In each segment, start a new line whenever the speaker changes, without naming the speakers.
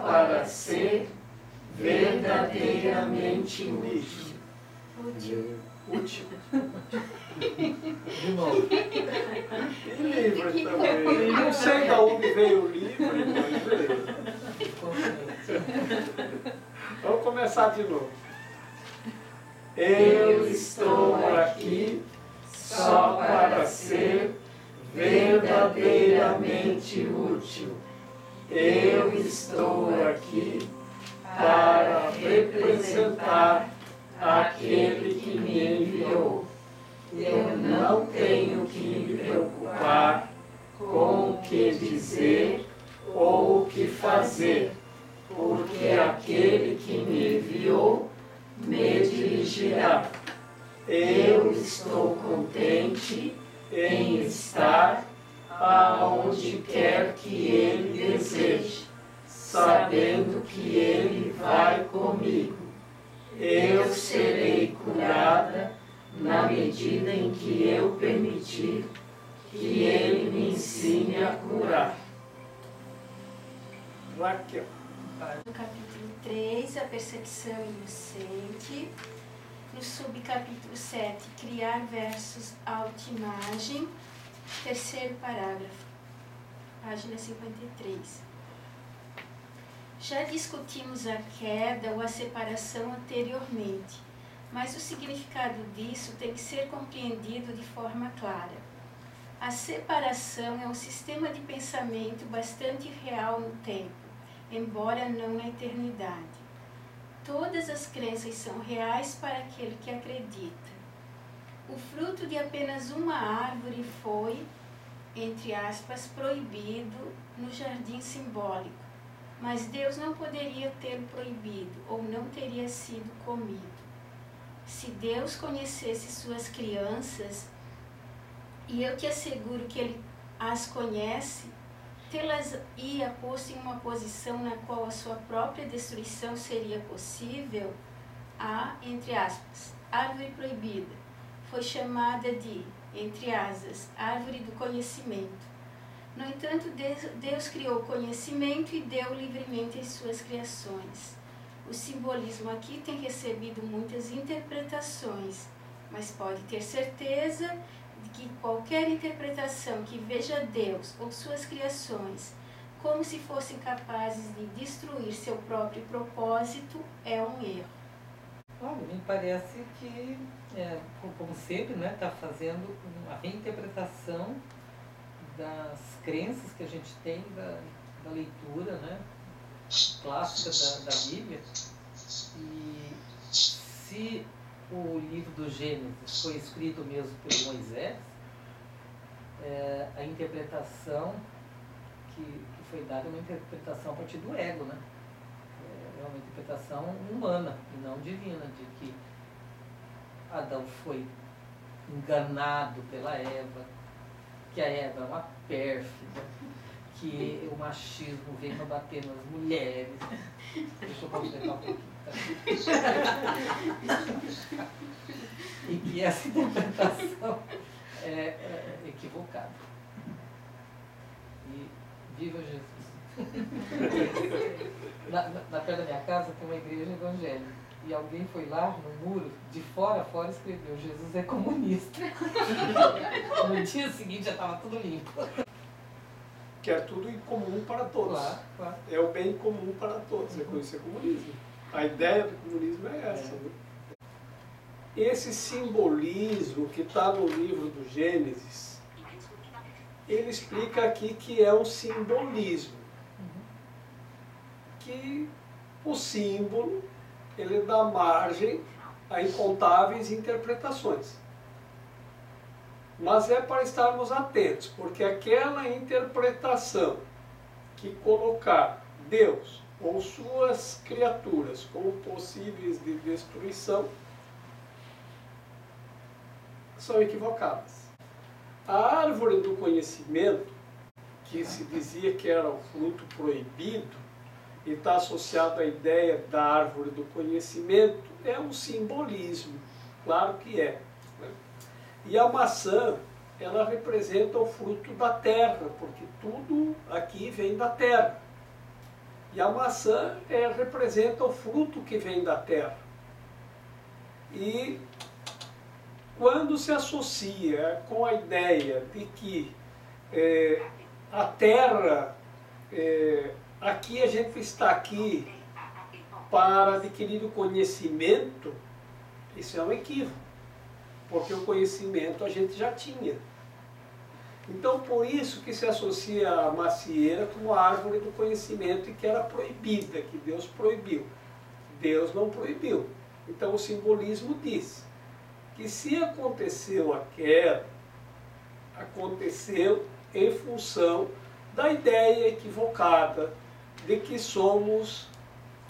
para ser verdadeiramente útil.
Útil.
De novo.
E livre também. Não sei de onde veio o livre, mas veio. Vamos começar de novo.
Eu estou aqui só para ser verdadeiramente útil. Eu estou aqui para representar aquele que me enviou. Eu não tenho que me preocupar com o que dizer ou o que fazer, porque aquele que me enviou me dirigirá. Eu estou contente em estar aonde quer que ele deseje, sabendo que ele vai comigo. Eu serei curada na medida em que eu permitir que ele me ensine a curar.
Raquel.
No capítulo 3, a percepção inocente. No subcapítulo 7, criar versos autoimagem. Terceiro parágrafo, página 53. Já discutimos a queda ou a separação anteriormente, mas o significado disso tem que ser compreendido de forma clara. A separação é um sistema de pensamento bastante real no tempo, embora não na eternidade. Todas as crenças são reais para aquele que acredita. O fruto de apenas uma árvore foi, entre aspas, proibido no jardim simbólico, mas Deus não poderia ter proibido ou não teria sido comido. Se Deus conhecesse suas crianças, e eu te asseguro que Ele as conhece, tê-las ia posto em uma posição na qual a sua própria destruição seria possível, a, entre aspas, árvore proibida, foi chamada de, entre asas, árvore do conhecimento. No entanto, Deus criou o conhecimento e deu livremente as suas criações. O simbolismo aqui tem recebido muitas interpretações, mas pode ter certeza de que qualquer interpretação que veja Deus ou suas criações como se fossem capazes de destruir seu próprio propósito é um erro.
Olha, me parece que, como sempre, né, está fazendo uma reinterpretação das crenças que a gente tem da leitura, né, clássica da Bíblia. E se o livro do Gênesis foi escrito mesmo por Moisés, a interpretação que foi dada é uma interpretação a partir do ego, né? É uma interpretação humana e não divina, de que Adão foi enganado pela Eva, que a Eva é uma pérfida, que o machismo vem para bater nas mulheres. Deixa eu completar um pouquinho. E que essa interpretação é equivocada. E viva Jesus! Na perto da minha casa tem uma igreja evangélica. E alguém foi lá no muro, de fora a fora, escreveu: Jesus é comunista. No dia seguinte já estava tudo limpo.
Que é tudo em comum para todos.
Claro, claro.
É o bem comum para todos, é conhecer comunismo. A ideia do comunismo é essa. Né? Esse simbolismo que está no livro do Gênesis, ele explica aqui que é um simbolismo. Que o símbolo, ele dá margem a incontáveis interpretações. Mas é para estarmos atentos, porque aquela interpretação que colocar Deus ou suas criaturas como possíveis de destruição são equivocadas. A árvore do conhecimento, que se dizia que era o fruto proibido, e está associado à ideia da árvore do conhecimento, é um simbolismo, claro que é. Né? E a maçã, ela representa o fruto da terra, porque tudo aqui vem da terra. E a maçã representa o fruto que vem da terra. E quando se associa com a ideia de que a terra, aqui a gente está aqui para adquirir o conhecimento, isso é um equívoco, porque o conhecimento a gente já tinha. Então, por isso que se associa a macieira como a árvore do conhecimento e que era proibida, que Deus proibiu. Deus não proibiu. Então, o simbolismo diz que se aconteceu a queda, aconteceu em função da ideia equivocada de que somos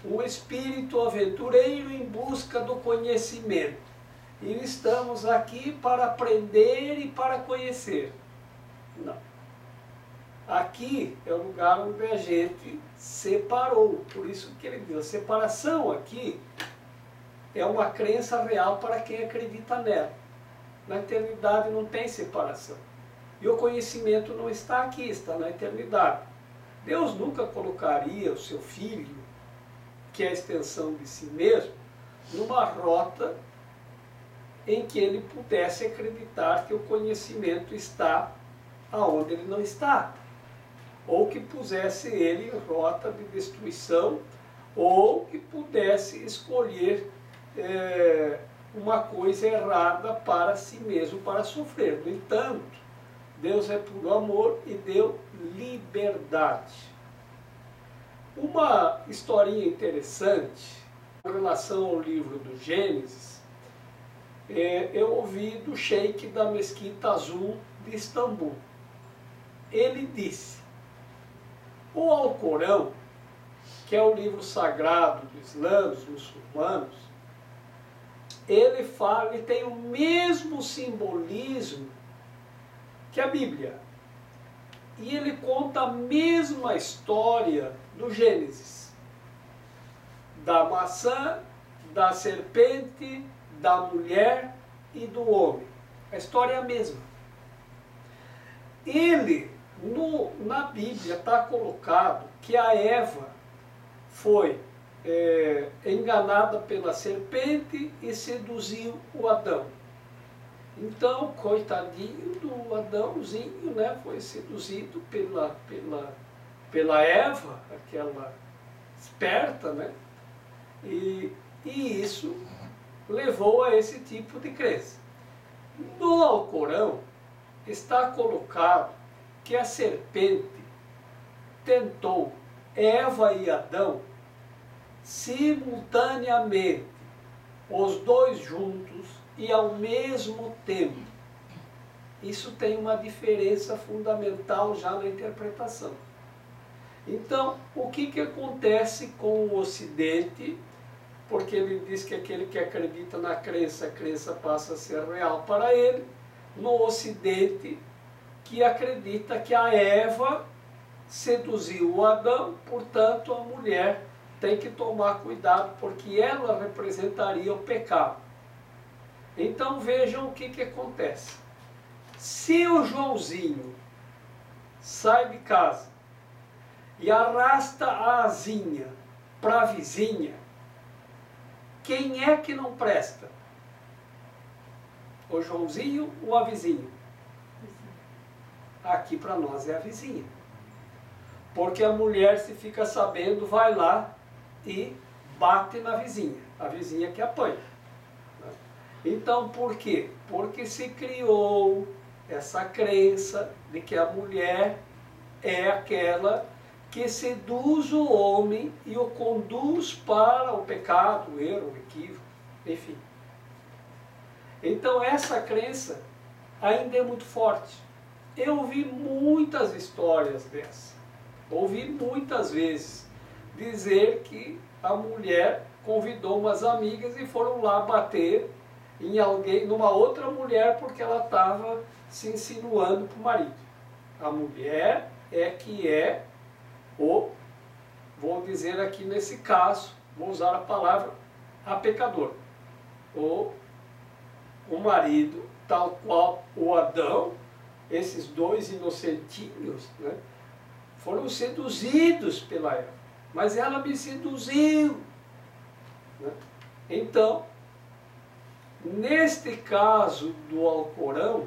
um espírito aventureiro em busca do conhecimento. E estamos aqui para aprender e para conhecer. Não. Aqui é o lugar onde a gente separou. Por isso que ele diz, a separação aqui é uma crença real para quem acredita nela. Na eternidade não tem separação. E o conhecimento não está aqui, está na eternidade. Deus nunca colocaria o seu filho, que é a extensão de si mesmo, numa rota em que ele pudesse acreditar que o conhecimento está aonde ele não está, ou que pusesse ele em rota de destruição, ou que pudesse escolher uma coisa errada para si mesmo, para sofrer. No entanto, Deus é puro amor e deu liberdade. Uma historinha interessante com relação ao livro do Gênesis, eu ouvi do sheik da Mesquita Azul de Istambul. Ele disse, o Alcorão, que é o livro sagrado do Islã, dos muçulmanos, ele tem o mesmo simbolismo que a Bíblia. E ele conta a mesma história do Gênesis. Da maçã, da serpente, da mulher e do homem. A história é a mesma. Na Bíblia está colocado que a Eva foi enganada pela serpente e seduziu o Adão. Então, coitadinho do Adãozinho, né, foi seduzido pela Eva, aquela esperta, né, e isso levou a esse tipo de crença. No Alcorão está colocado que a serpente tentou Eva e Adão simultaneamente, os dois juntos e ao mesmo tempo. Isso tem uma diferença fundamental já na interpretação. Então, o que acontece com o Ocidente? Porque ele diz que aquele que acredita na crença, a crença passa a ser real para ele. No Ocidente, que acredita que a Eva seduziu o Adão, portanto a mulher tem que tomar cuidado, porque ela representaria o pecado. Então vejam o que acontece. Se o Joãozinho sai de casa e arrasta a asinha para a vizinha, quem é que não presta? O Joãozinho ou a vizinha? Aqui para nós é a vizinha. Porque a mulher, se fica sabendo, vai lá e bate na vizinha. A vizinha que apanha. Então, por quê? Porque se criou essa crença de que a mulher é aquela que seduz o homem e o conduz para o pecado, o erro, o equívoco, enfim. Então, essa crença ainda é muito forte. Eu ouvi muitas histórias dessas. Ouvi muitas vezes dizer que a mulher convidou umas amigas e foram lá bater em alguém, numa outra mulher, porque ela estava se insinuando para o marido. A mulher é que é vou dizer aqui nesse caso, vou usar a palavra, a pecador. O marido, tal qual o Adão, esses dois inocentinhos, né, foram seduzidos pela Eva. mas ela me seduziu. Né? Então, neste caso do Alcorão,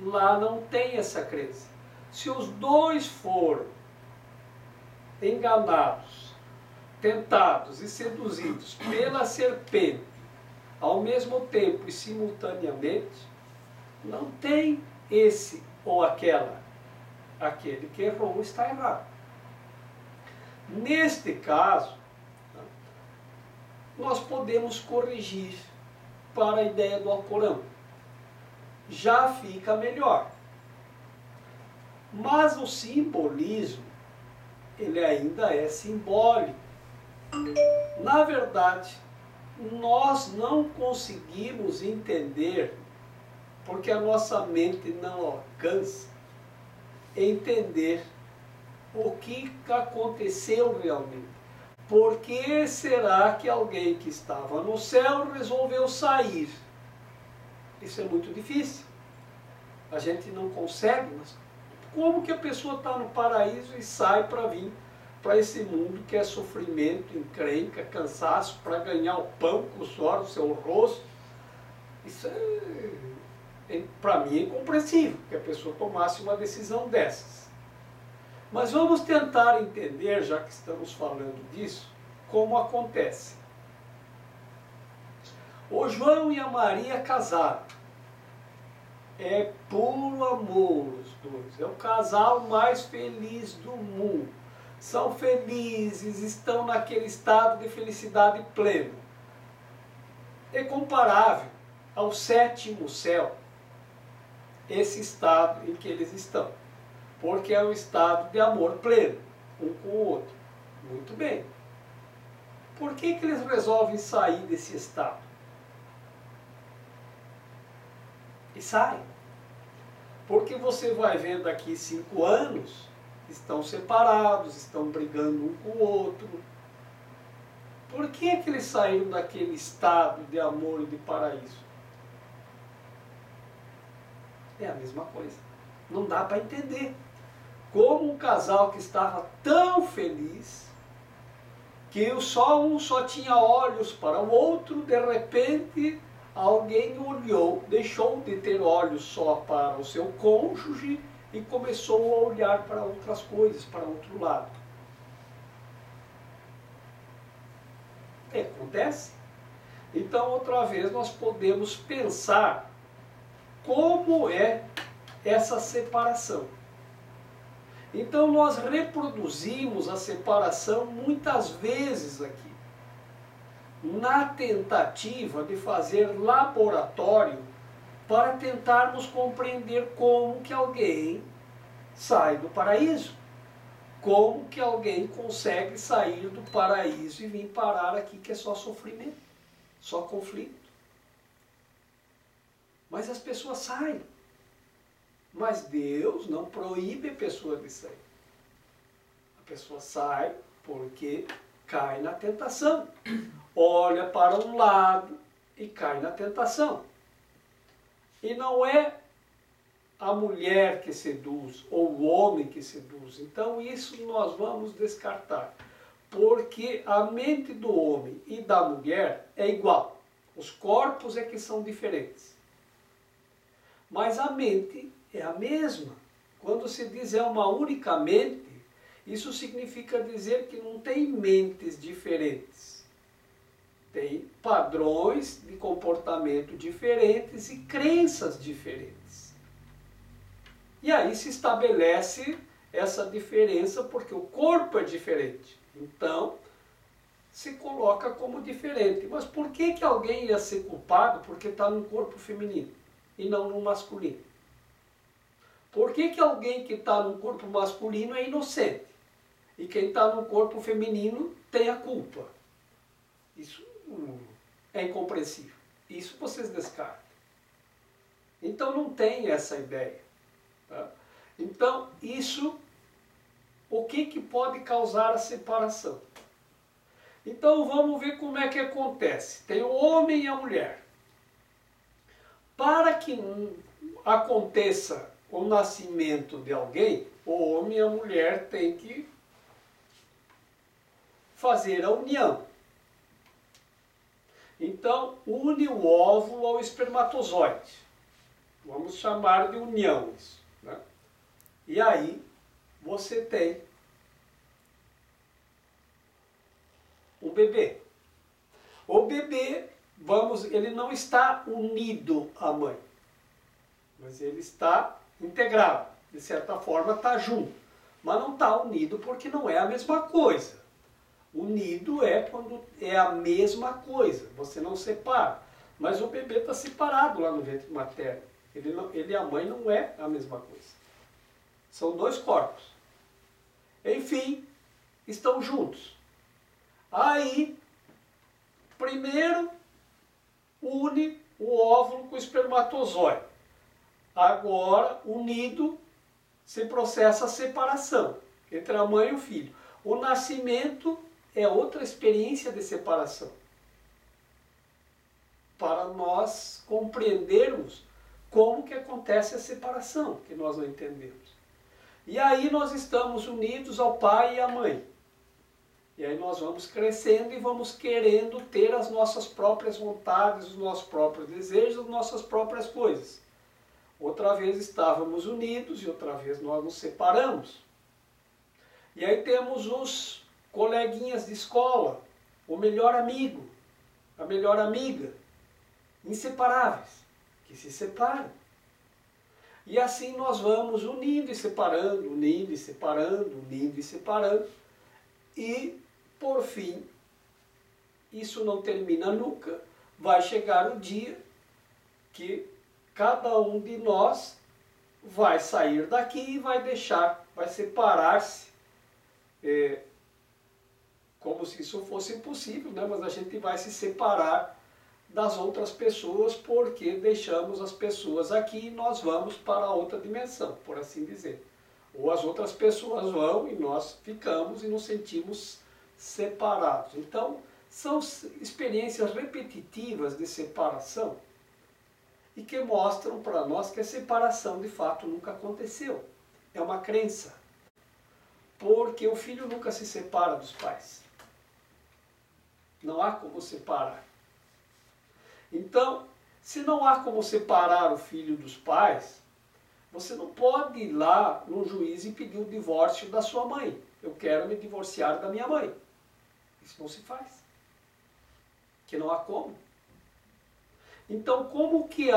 lá não tem essa crença. Se os dois foram enganados, tentados e seduzidos pela serpente, ao mesmo tempo e simultaneamente, não tem esse ou aquela. Aquele que errou está errado. Neste caso, nós podemos corrigir para a ideia do Alcorão. Já fica melhor. Mas o simbolismo, ele ainda é simbólico. Na verdade, nós não conseguimos entender, porque a nossa mente não alcança, entender o que aconteceu realmente. Por que será que alguém que estava no céu resolveu sair? Isso é muito difícil. A gente não consegue, mas como que a pessoa está no paraíso e sai para vir para esse mundo que é sofrimento, encrenca, cansaço, para ganhar o pão com o suor do seu rosto? Isso para mim é incompreensível que a pessoa tomasse uma decisão dessas. Mas vamos tentar entender, já que estamos falando disso, como acontece. O João e a Maria casaram. É puro amor os dois. É o casal mais feliz do mundo. São felizes, estão naquele estado de felicidade pleno. É comparável ao sétimo céu, esse estado em que eles estão. Porque é um estado de amor pleno, um com o outro. Muito bem. Por que eles resolvem sair desse estado? E saem. Porque você vai ver daqui 5 anos, estão separados, estão brigando um com o outro. Por que eles saíram daquele estado de amor e de paraíso? É a mesma coisa. Não dá para entender. Como um casal que estava tão feliz, que um só tinha olhos para o outro, de repente alguém olhou, deixou de ter olhos só para o seu cônjuge e começou a olhar para outras coisas, para outro lado. Acontece. Então, outra vez, nós podemos pensar como é essa separação. Então, nós reproduzimos a separação muitas vezes aqui, na tentativa de fazer laboratório para tentarmos compreender como que alguém sai do paraíso, como que alguém consegue sair do paraíso e vir parar aqui que é só sofrimento, só conflito. Mas as pessoas saem. Mas Deus não proíbe a pessoa de sair. A pessoa sai porque cai na tentação. Olha para um lado e cai na tentação. E não é a mulher que seduz ou o homem que seduz. Então isso nós vamos descartar. Porque a mente do homem e da mulher é igual. Os corpos é que são diferentes. Mas a mente é a mesma. Quando se diz é uma única mente, isso significa dizer que não tem mentes diferentes. Tem padrões de comportamento diferentes e crenças diferentes. E aí se estabelece essa diferença porque o corpo é diferente. Então, se coloca como diferente. Mas por que alguém ia ser culpado porque está num corpo feminino e não num masculino? Por que alguém que está num corpo masculino é inocente e quem está num corpo feminino tem a culpa? Isso é incompreensível. Isso vocês descartam. Então não tem essa ideia. Tá? Então isso, o que pode causar a separação? Então vamos ver como é que acontece. Tem o homem e a mulher. Para que aconteça o nascimento de alguém, o homem e a mulher têm que fazer a união. Então, une o óvulo ao espermatozoide. Vamos chamar de união isso, né? E aí, você tem o bebê. O bebê, ele não está unido à mãe, mas ele está integrado. De certa forma, está junto. Mas não está unido porque não é a mesma coisa. Unido é quando é a mesma coisa, você não separa. Mas o bebê está separado lá no ventre materno. Ele e a mãe não é a mesma coisa. São dois corpos. Enfim, estão juntos. Aí, primeiro, une o óvulo com o espermatozoide. Agora, unido, se processa a separação entre a mãe e o filho. O nascimento é outra experiência de separação. Para nós compreendermos como que acontece a separação, que nós não entendemos. E aí nós estamos unidos ao pai e à mãe. E aí nós vamos crescendo e vamos querendo ter as nossas próprias vontades, os nossos próprios desejos, as nossas próprias coisas. Outra vez estávamos unidos e outra vez nós nos separamos. E aí temos os coleguinhas de escola, o melhor amigo, a melhor amiga, inseparáveis, que se separam. E assim nós vamos unindo e separando, unindo e separando, unindo e separando. E, por fim, isso não termina nunca, vai chegar o dia que cada um de nós vai sair daqui e vai vai separar-se, como se isso fosse impossível, né? Mas a gente vai se separar das outras pessoas porque deixamos as pessoas aqui e nós vamos para outra dimensão, por assim dizer. Ou as outras pessoas vão e nós ficamos e nos sentimos separados. Então, são experiências repetitivas de separação e que mostram para nós que a separação de fato nunca aconteceu. É uma crença. Porque o filho nunca se separa dos pais. Não há como separar. Então, se não há como separar o filho dos pais, você não pode ir lá no juiz e pedir o divórcio da sua mãe. Eu quero me divorciar da minha mãe. Isso não se faz. Que não há como. Então, como que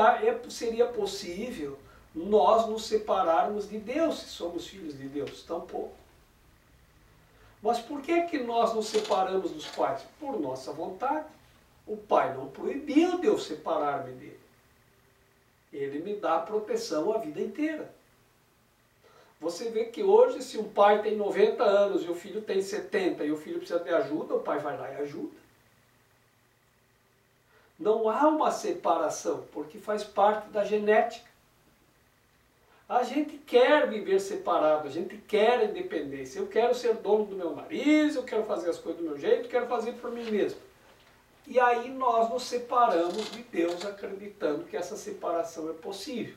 seria possível nós nos separarmos de Deus, se somos filhos de Deus? Tampouco. Mas por que nós nos separamos dos pais? Por nossa vontade. O pai não proibiu de eu separar-me dele. Ele me dá proteção a vida inteira. Você vê que hoje, se um pai tem 90 anos e o filho tem 70 e o filho precisa de ajuda, o pai vai lá e ajuda. Não há uma separação, porque faz parte da genética. A gente quer viver separado, a gente quer a independência. Eu quero ser dono do meu nariz, eu quero fazer as coisas do meu jeito, quero fazer por mim mesmo. E aí nós nos separamos de Deus acreditando que essa separação é possível.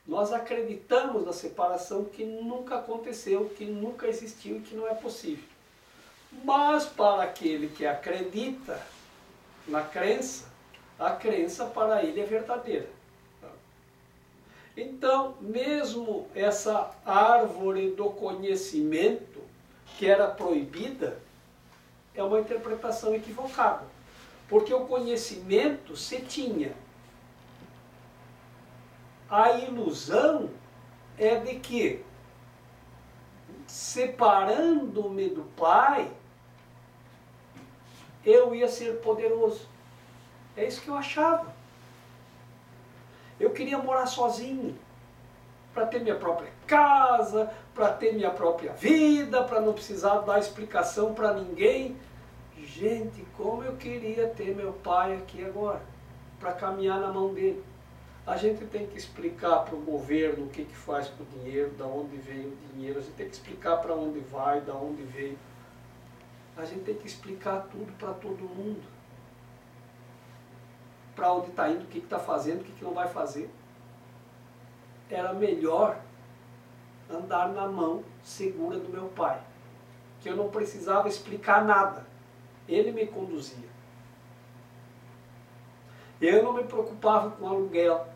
Nós acreditamos na separação que nunca aconteceu, que nunca existiu e que não é possível. Mas para aquele que acredita na crença, a crença para ele é verdadeira. Então, mesmo essa árvore do conhecimento, que era proibida, é uma interpretação equivocada. Porque o conhecimento se tinha. A ilusão é de que, separando-me do Pai, eu ia ser poderoso. É isso que eu achava. Eu queria morar sozinho, para ter minha própria casa, para ter minha própria vida, para não precisar dar explicação para ninguém. Gente, como eu queria ter meu pai aqui agora, para caminhar na mão dele. A gente tem que explicar para o governo o que faz com o dinheiro, de onde veio o dinheiro, a gente tem que explicar para onde vai, de onde veio. A gente tem que explicar tudo para todo mundo. Para onde está indo, o que está fazendo, o que não vai fazer. Era melhor andar na mão segura do meu pai, que eu não precisava explicar nada. Ele me conduzia. Eu não me preocupava com aluguel,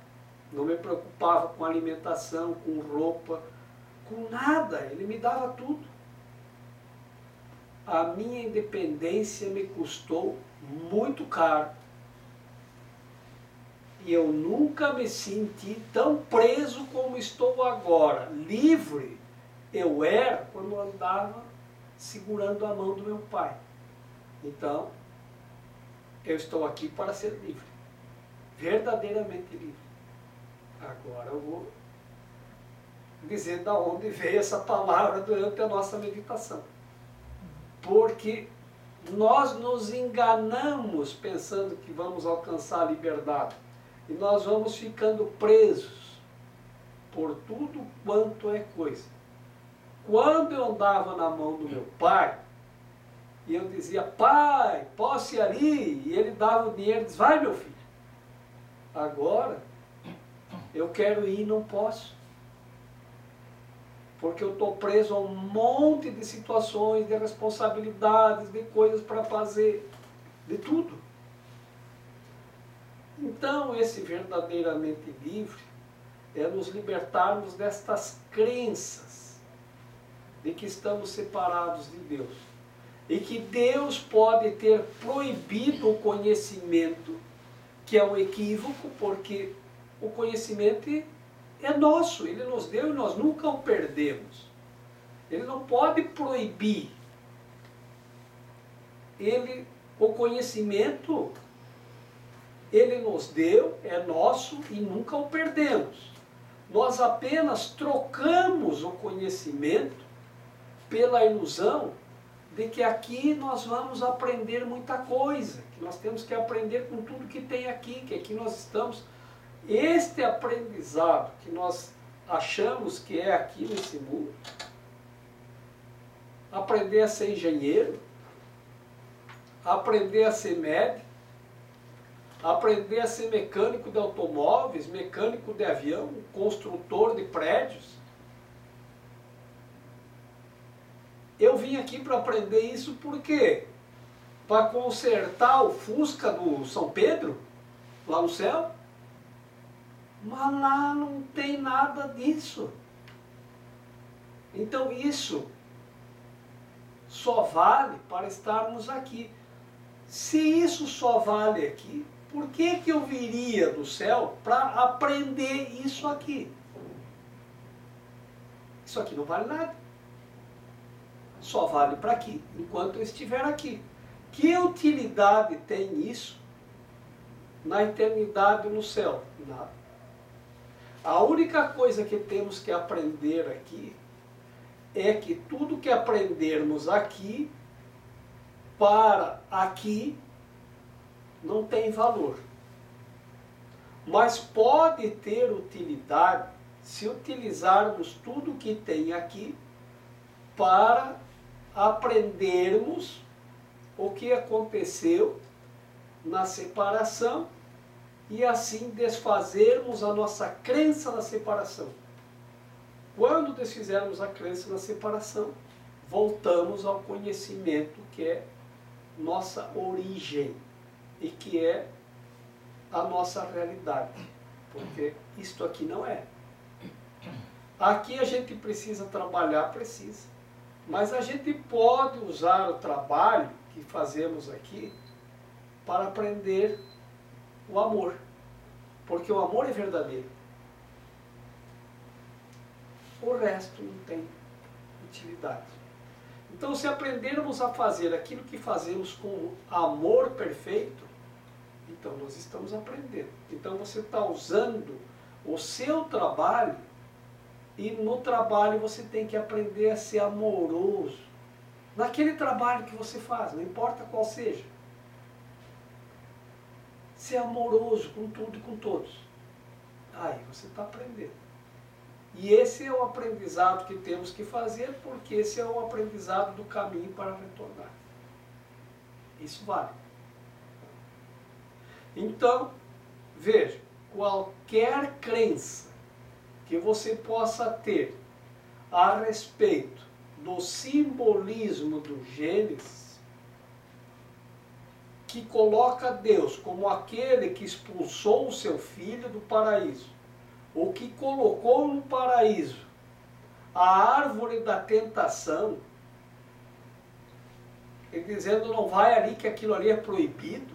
não me preocupava com alimentação, com roupa, com nada. Ele me dava tudo. A minha independência me custou muito caro. E eu nunca me senti tão preso como estou agora. Livre eu era quando eu andava segurando a mão do meu pai. Então, eu estou aqui para ser livre. Verdadeiramente livre. Agora eu vou dizer de onde veio essa palavra durante a nossa meditação. Porque nós nos enganamos pensando que vamos alcançar a liberdade. E nós vamos ficando presos por tudo quanto é coisa. Quando eu andava na mão do meu pai, e eu dizia, pai, posso ir ali? E ele dava o dinheiro e dizia, vai meu filho. Agora, eu quero ir e não posso. Porque eu estou preso a um monte de situações, de responsabilidades, de coisas para fazer, de tudo. Então, esse verdadeiramente livre é nos libertarmos destas crenças de que estamos separados de Deus. E que Deus pode ter proibido o conhecimento, que é um equívoco, porque o conhecimento é nosso, Ele nos deu e nós nunca o perdemos. Ele não pode proibir. O conhecimento, Ele nos deu, é nosso e nunca o perdemos. Nós apenas trocamos o conhecimento pela ilusão de que aqui nós vamos aprender muita coisa, que nós temos que aprender com tudo que tem aqui, que aqui nós estamos. Este aprendizado que nós achamos que é aqui nesse mundo, aprender a ser engenheiro, aprender a ser médico, aprender a ser mecânico de automóveis, mecânico de avião, construtor de prédios. Eu vim aqui para aprender isso por quê? Para consertar o Fusca do São Pedro, lá no céu? Mas lá não tem nada disso. Então isso só vale para estarmos aqui. Se isso só vale aqui, por que eu viria do céu para aprender isso aqui? Isso aqui não vale nada. Só vale para aqui, enquanto eu estiver aqui. Que utilidade tem isso na eternidade no céu? Nada. A única coisa que temos que aprender aqui é que tudo que aprendermos aqui, para aqui, não tem valor. Mas pode ter utilidade se utilizarmos tudo que tem aqui para aprendermos o que aconteceu na separação e assim desfazermos a nossa crença na separação. Quando desfizermos a crença na separação, voltamos ao conhecimento que é nossa origem e que é a nossa realidade. Porque isto aqui não é. Aqui a gente precisa trabalhar, precisa. Mas a gente pode usar o trabalho que fazemos aqui para aprender o amor. Porque o amor é verdadeiro. O resto não tem utilidade. Então, se aprendermos a fazer aquilo que fazemos com amor perfeito, então nós estamos aprendendo. Então você está usando o seu trabalho e no trabalho você tem que aprender a ser amoroso. Naquele trabalho que você faz, não importa qual seja. Ser amoroso com tudo e com todos. Aí você está aprendendo. E esse é o aprendizado que temos que fazer, porque esse é o aprendizado do caminho para retornar. Isso vale. Então, veja, qualquer crença que você possa ter a respeito do simbolismo do Gênesis, que coloca Deus como aquele que expulsou o seu filho do paraíso, ou que colocou no paraíso a árvore da tentação, e dizendo não vai ali que aquilo ali é proibido.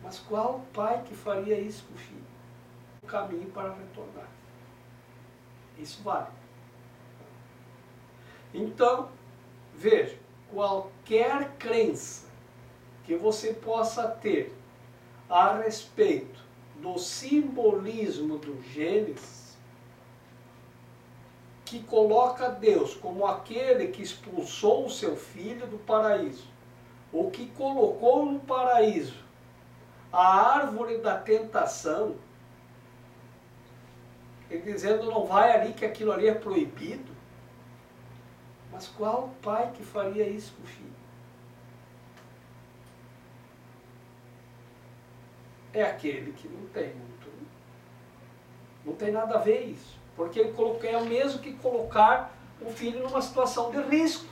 Mas qual pai que faria isso com o filho? O caminho para retornar. Isso vale. Então, veja, qualquer crença que você possa ter a respeito do simbolismo do Gênesis, que coloca Deus como aquele que expulsou o seu filho do paraíso, ou que colocou no paraíso a árvore da tentação, e dizendo não vai ali que aquilo ali é proibido. Mas qual pai que faria isso com o filho? É aquele que não tem muito. Não tem nada a ver isso. Porque ele é o mesmo que colocar o filho numa situação de risco.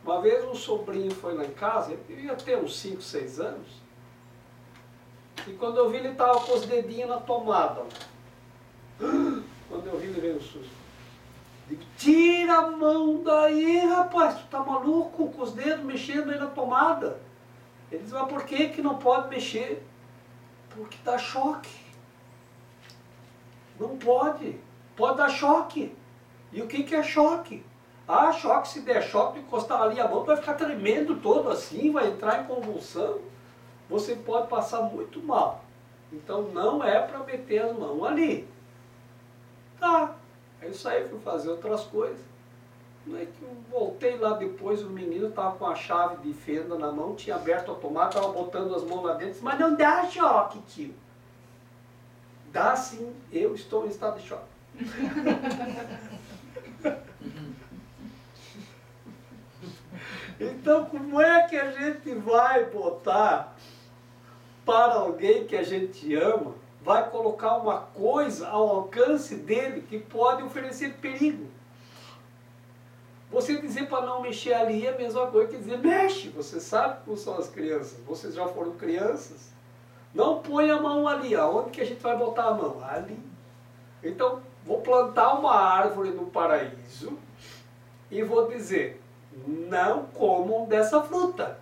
Uma vez um sobrinho foi lá em casa, ele devia ter uns 5, 6 anos, e quando eu vi ele estava com os dedinhos na tomada. Quando eu vi ele veio um susto. Digo, tira a mão daí, rapaz, tu tá maluco com os dedos mexendo aí na tomada? Ele diz, mas por que não pode mexer? Porque dá choque. Não pode. Pode dar choque. E o que é choque? Ah, choque, se der choque, encostar ali a mão, vai ficar tremendo todo assim, vai entrar em convulsão. Você pode passar muito mal. Então não é para meter as mãos ali. Tá. Aí eu saí, fui fazer outras coisas. Não é que eu voltei lá depois, o menino estava com a chave de fenda na mão, tinha aberto a tomada, estava botando as mãos lá dentro, disse, mas não dá choque, tio. Dá sim, eu estou em estado de choque. Então, como é que a gente vai botar para alguém que a gente ama, vai colocar uma coisa ao alcance dele que pode oferecer perigo? Você dizer para não mexer ali é a mesma coisa que dizer, mexe. Você sabe como são as crianças, vocês já foram crianças. Não põe a mão ali, aonde que a gente vai botar a mão? Ali. Então, vou plantar uma árvore no paraíso e vou dizer, não comam dessa fruta.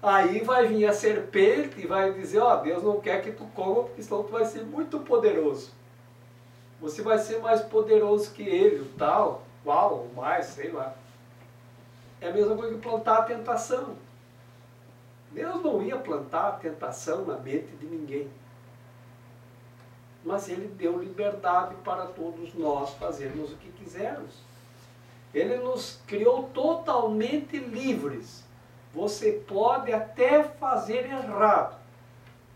Aí vai vir a serpente e vai dizer, ó, Deus não quer que tu coma, porque senão tu vai ser muito poderoso. Você vai ser mais poderoso que ele, tal, qual, ou mais, sei lá. É a mesma coisa que plantar a tentação. Deus não ia plantar a tentação na mente de ninguém. Mas ele deu liberdade para todos nós fazermos o que quisermos. Ele nos criou totalmente livres. Você pode até fazer errado.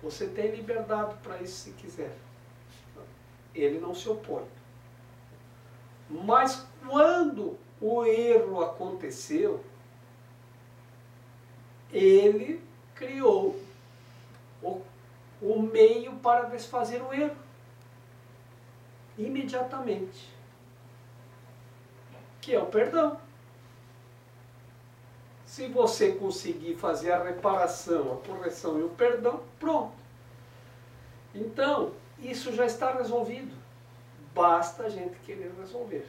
Você tem liberdade para isso se quiser. Ele não se opõe. Mas quando o erro aconteceu, ele criou o meio para desfazer o erro. Imediatamente. Que é o perdão. Se você conseguir fazer a reparação, a correção e o perdão, pronto. Então, isso já está resolvido. Basta a gente querer resolver.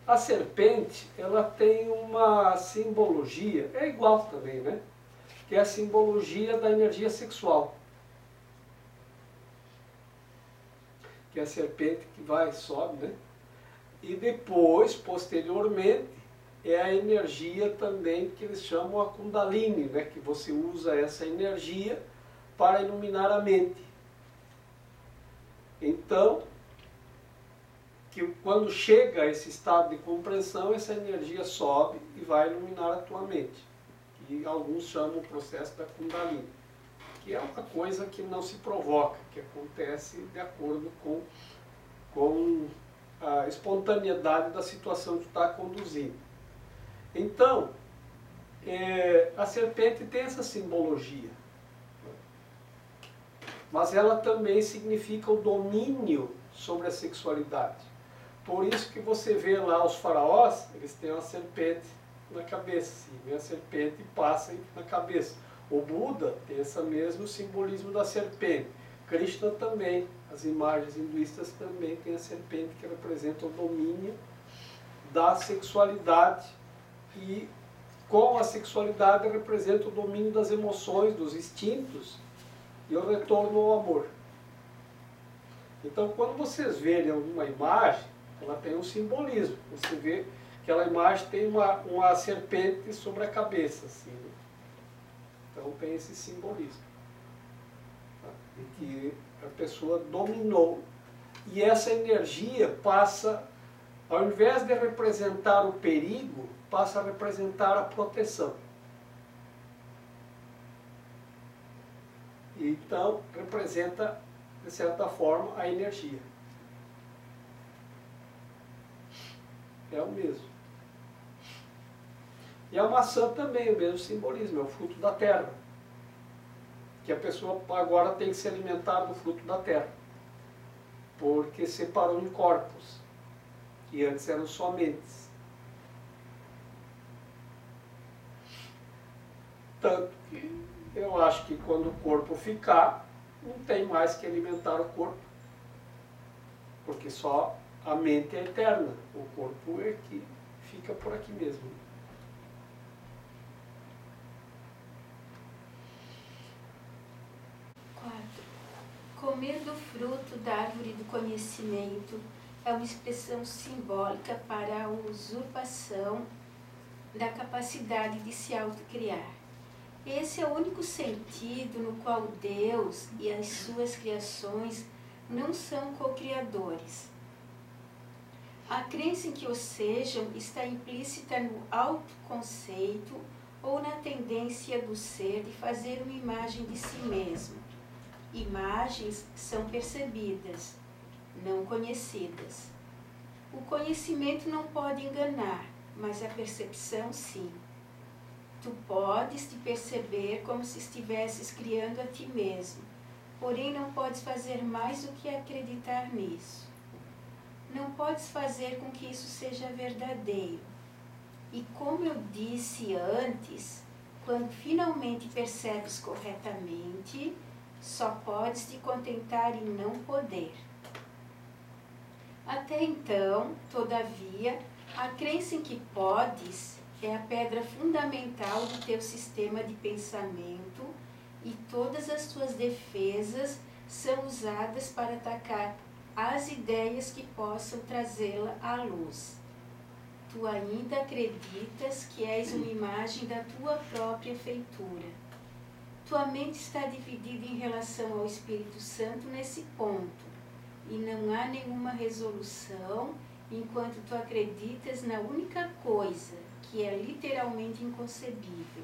A serpente, ela tem uma simbologia, é igual também, né? Que é a simbologia da energia sexual. Que é a serpente que vai e sobe, né? E depois, posteriormente, é a energia também que eles chamam a Kundalini, né? Que você usa essa energia para iluminar a mente. Então, que quando chega a esse estado de compreensão, essa energia sobe e vai iluminar a tua mente. E alguns chamam o processo da Kundalini, que é uma coisa que não se provoca, que acontece de acordo com a espontaneidade da situação que está conduzindo. Então, a serpente tem essa simbologia. Mas ela também significa o domínio sobre a sexualidade. Por isso que você vê lá os faraós, eles têm uma serpente na cabeça. Vem a serpente e passa na cabeça. O Buda tem esse mesmo simbolismo da serpente. Krishna também, as imagens hinduístas também têm a serpente que representa o domínio da sexualidade. E com a sexualidade representa o domínio das emoções, dos instintos e o retorno ao amor. Então, quando vocês verem uma imagem, ela tem um simbolismo. Você vê que aquela imagem tem uma serpente sobre a cabeça, assim, né? Então tem esse simbolismo. Tá? De que a pessoa dominou. E essa energia passa, ao invés de representar o perigo, passa a representar a proteção. Então, representa, de certa forma, a energia. É o mesmo. E a maçã também, o mesmo simbolismo, é o fruto da terra. Que a pessoa agora tem que se alimentar do fruto da terra. Porque separou em corpos. E antes eram só mentes. Tanto que eu acho que quando o corpo ficar, não tem mais que alimentar o corpo. Porque só a mente é eterna. O corpo é que fica por aqui mesmo.
4. Comer do fruto da árvore do conhecimento é uma expressão simbólica para a usurpação da capacidade de se autocriar. Esse é o único sentido no qual Deus e as suas criações não são co-criadores. A crença em que o sejam está implícita no autoconceito ou na tendência do ser de fazer uma imagem de si mesmo. Imagens são percebidas, não conhecidas. O conhecimento não pode enganar, mas a percepção sim. Tu podes te perceber como se estivesses criando a ti mesmo, porém não podes fazer mais do que acreditar nisso. Não podes fazer com que isso seja verdadeiro. E como eu disse antes, quando finalmente percebes corretamente, só podes te contentar em não poder. Até então, todavia, a crença em que podes é a pedra fundamental do teu sistema de pensamento e todas as tuas defesas são usadas para atacar as ideias que possam trazê-la à luz. Tu ainda acreditas que és uma imagem da tua própria feitura. Tua mente está dividida em relação ao Espírito Santo nesse ponto, e não há nenhuma resolução enquanto tu acreditas na única coisa, que é literalmente inconcebível.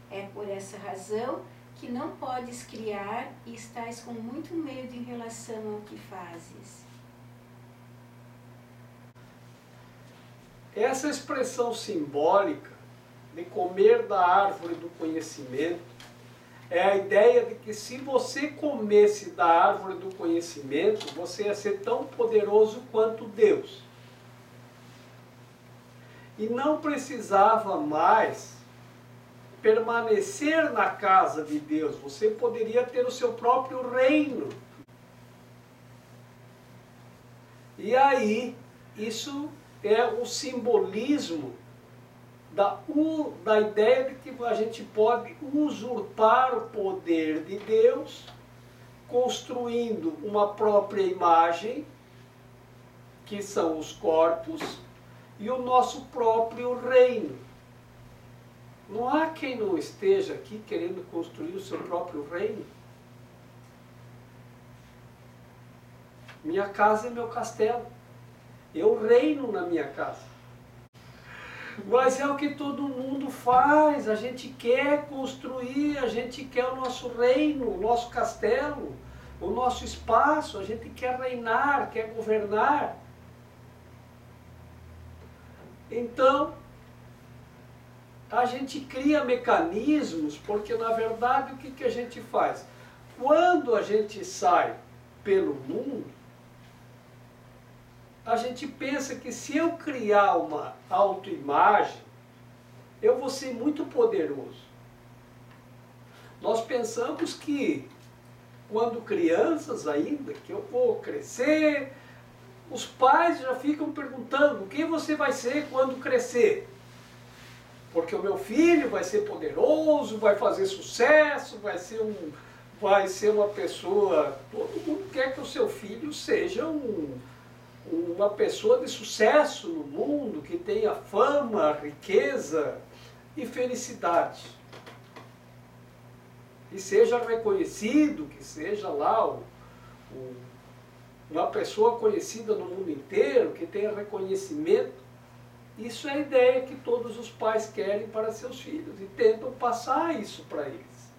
É por essa razão que não podes criar e estás com muito medo em relação ao que fazes.
Essa expressão simbólica de comer da árvore do conhecimento é a ideia de que se você comesse da árvore do conhecimento, você ia ser tão poderoso quanto Deus. E não precisava mais permanecer na casa de Deus. Você poderia ter o seu próprio reino. E aí, isso é o simbolismo da ideia de que a gente pode usurpar o poder de Deus, construindo uma própria imagem, que são os corpos, e o nosso próprio reino. Não há quem não esteja aqui querendo construir o seu próprio reino. Minha casa é meu castelo. Eu reino na minha casa. Mas é o que todo mundo faz. A gente quer construir, a gente quer o nosso reino, o nosso castelo, o nosso espaço. A gente quer reinar, quer governar. Então, a gente cria mecanismos, porque na verdade o que a gente faz? Quando a gente sai pelo mundo, a gente pensa que se eu criar uma autoimagem, eu vou ser muito poderoso. Nós pensamos que, quando crianças ainda, que eu vou crescer, os pais já ficam perguntando: o que você vai ser quando crescer? Porque o meu filho vai ser poderoso, vai fazer sucesso, vai ser uma pessoa... Todo mundo quer que o seu filho seja uma pessoa de sucesso no mundo, que tenha fama, riqueza e felicidade. Que seja reconhecido, que seja lá uma pessoa conhecida no mundo inteiro, que tenha reconhecimento. Isso é a ideia que todos os pais querem para seus filhos e tentam passar isso para eles.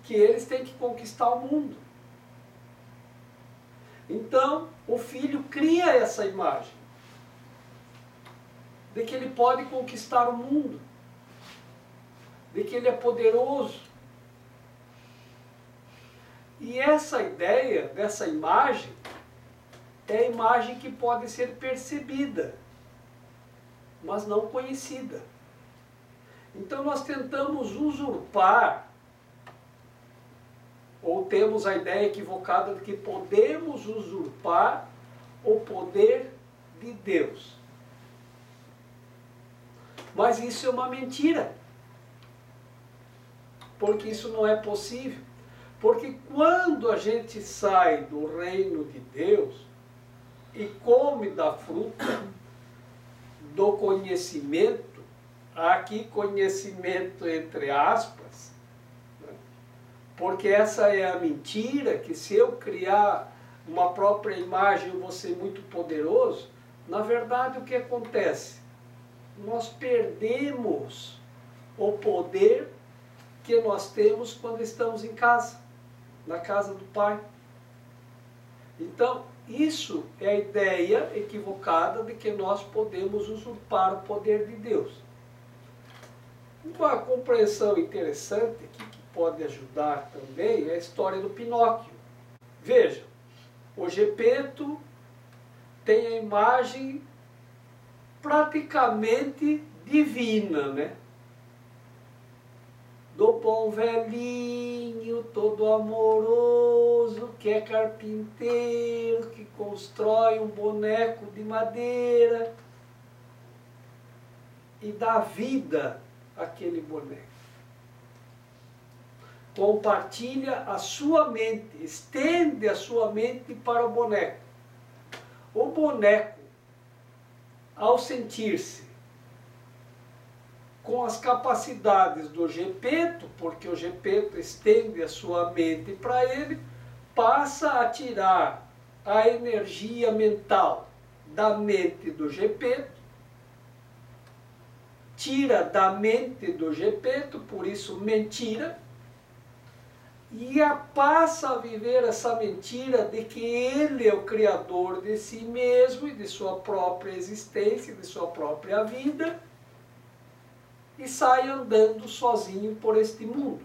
Que eles têm que conquistar o mundo. Então, o filho cria essa imagem de que ele pode conquistar o mundo, de que ele é poderoso. E essa ideia dessa imagem é a imagem que pode ser percebida, mas não conhecida. Então nós tentamos usurpar, ou temos a ideia equivocada de que podemos usurpar o poder de Deus. Mas isso é uma mentira, porque isso não é possível. Porque quando a gente sai do reino de Deus e come da fruta do conhecimento, aqui conhecimento entre aspas, né? Porque essa é a mentira, que se eu criar uma própria imagem eu vou ser muito poderoso. Na verdade, o que acontece? Nós perdemos o poder que nós temos quando estamos em casa, na casa do Pai. Então, isso é a ideia equivocada de que nós podemos usurpar o poder de Deus. Uma compreensão interessante aqui, que pode ajudar também, é a história do Pinóquio. Veja, o Gepeto tem a imagem praticamente divina, né? Do bom velhinho, todo amoroso, que é carpinteiro, que constrói um boneco de madeira e dá vida àquele boneco. Compartilha a sua mente, estende a sua mente para o boneco. O boneco, ao sentir-se com as capacidades do Gepeto, porque o Gepeto estende a sua mente para ele, passa a tirar a energia mental da mente do Gepeto, tira da mente do Gepeto, por isso mentira, e passa a viver essa mentira de que ele é o criador de si mesmo e de sua própria existência, de sua própria vida, e sai andando sozinho por este mundo.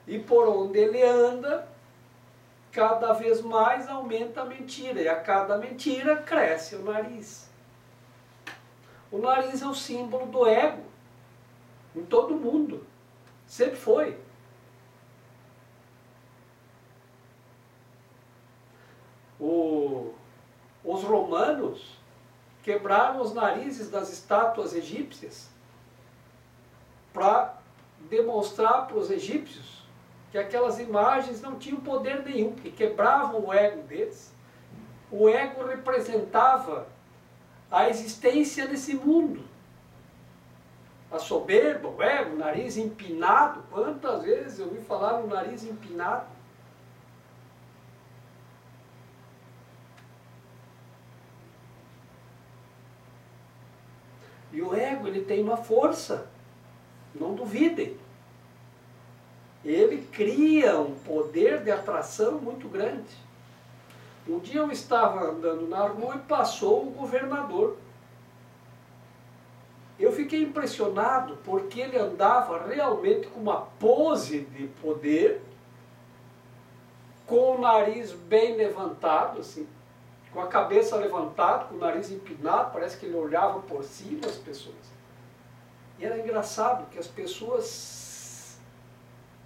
E por onde ele anda, cada vez mais aumenta a mentira, e a cada mentira cresce o nariz. O nariz é o símbolo do ego, em todo mundo, sempre foi. Os romanos quebraram os narizes das estátuas egípcias para demonstrar para os egípcios que aquelas imagens não tinham poder nenhum, que quebravam o ego deles. O ego representava a existência desse mundo. A soberba, o ego, o nariz empinado. Quantas vezes eu ouvi falar no nariz empinado? E o ego, ele tem uma força, não duvidem. Ele cria um poder de atração muito grande. Um dia eu estava andando na rua e passou o governador. eu fiquei impressionado porque ele andava realmente com uma pose de poder, com o nariz bem levantado, assim, com a cabeça levantada, com o nariz empinado, parece que ele olhava por cima das pessoas. E era engraçado que as pessoas